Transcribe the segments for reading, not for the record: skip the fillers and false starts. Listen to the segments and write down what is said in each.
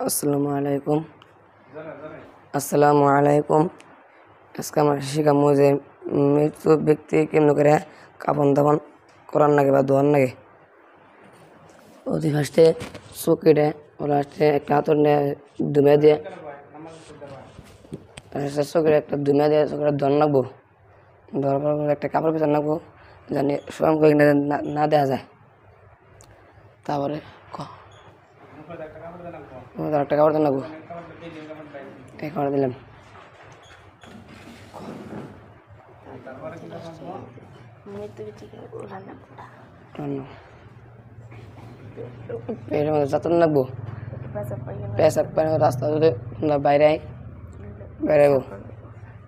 আসসালামু আলাইকুম। আসসালামু আলাইকুম। আজকে আমরা শিখামো যে মৃত ব্যক্তি কেমন করে কাফন দাফন করার নাগে বা ধোয়ার নাগে। অতি ফার্স্টে চকিটা ওরা আসছে একটা হাতর নিয়ে দুমিয়া দিয়ে চকিটা একটা দুমিয়া দিয়ে চকিটা ধর নাকবো। ধরার পর একটা কাপড় পিছন নাকবো জানি স্বয়ং করে না দেওয়া যায়। তারপরে একটা কাপড় দিয়ে নাকবো, এই কাপড় দিলাম। পেটের মধ্যে চাতন নাকবো, পেশাব পানি রাস্তা যদি বাইরে বেরাবো।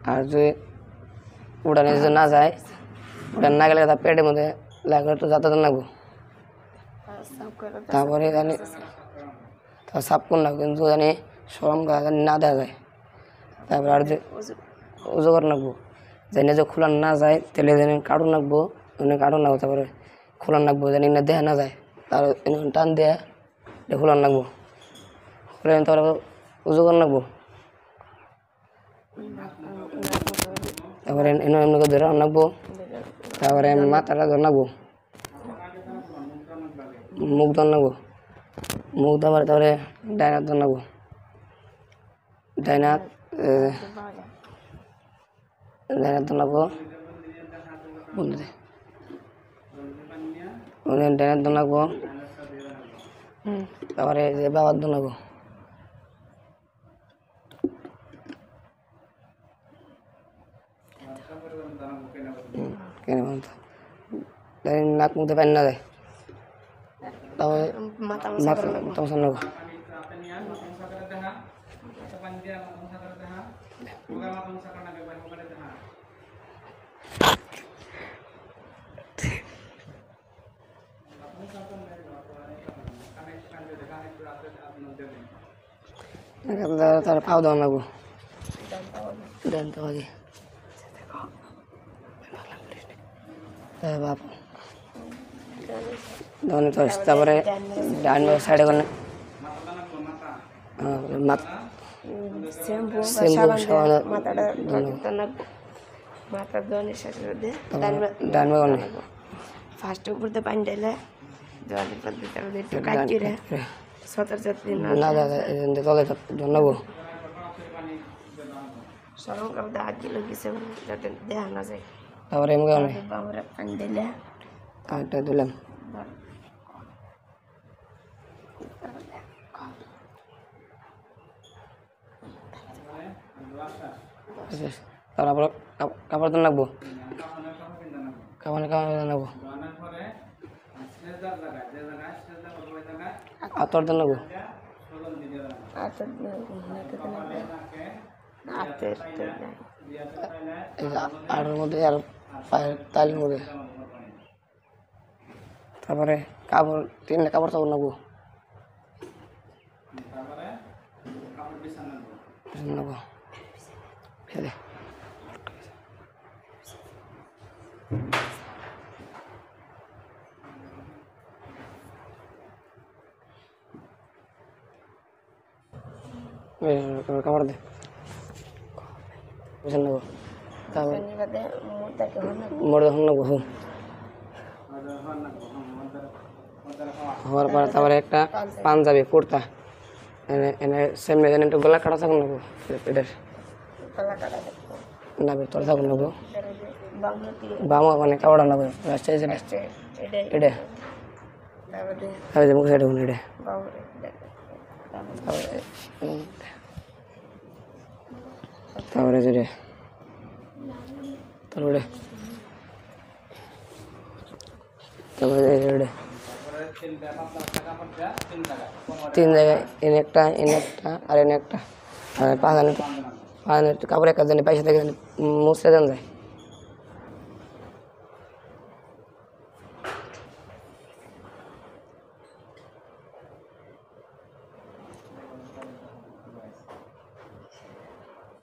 আর যদি উড়ানে যদি না যায়, উড়ান না গেলে তার পেটের মধ্যে লাগলে তো যাতায়াত নাকবো। তারপরে জানি তার সাপ কোন লাগবে কিন্তু জানি সরম জানি না দেওয়া যায়। তারপরে আর যে উজু করে নাকবো, জানি যে খোলান না যায় তাহলে জানি কাটুন নাকবো, কাটুন নাকবো। তারপরে খোলান নাকবো জানি না দেখা না যায়, তার টান দিয়ে খোলান নাকবো। খুলে তারপরে উজু করে নাকবো। তারপরে এমনি করে ধরে নাকবো। তারপরে মাথাটা ধরে নাকবো, মুখ ধর নাকবো। মুখ ধর তারপরে ডাইনাত ধর নাকবো। ডাইনাত ধর নাকবো, বন্ধুদের ডাইনাত ধর নাকবো। তারপরে যে বাবার ধর নাকবো। নাক মুখতে পানি না যায়, তারপরে মাথা মশা নেবো। তার পাও দেওয়া লাগবো, তারপরে ডান সাইডে করে ফার্স্ট উপর দিয়ে পানি ঢেলে জলের পর দিতে একটু কাটি রে সতর যাত্রী না জানাবো। সরম করে হাত দিল কিছু যাতে দেখা না যায়। তারপরে বাবুরা পানি ঢেলে আরেকটা দিলাম। তারপর কাপড় তো নাকবো, কাপড় নাকবো, আতর তো নাকবো। আর মধ্যে আর পায়ের তালের মধ্যে। তারপরে কাপড় তিনটা কাপড় চাপড় নাকবো, নাকবো ফেলে। কাপড় দে বুঝে নেবো। তারপরে মোড় দেখুন নেবো। হওয়ার পরে তারপরে একটা পাঞ্জাবি কুর্তা এনে এনে সেমনি এনে একটু গলা কাটা থাকুন নেবো, পেটের না তোর থাকুন নেবো। বামা মানে কাপড় নেবো এটা মুখ সাইড দেখুন এটা। তারপরে যেটা তারপরে তিন জায়গায় এনে একটা আর এনে একটা। আর পাঁচ কাপড় একটা জানি পয়সা থেকে মুছতে দেন যায়।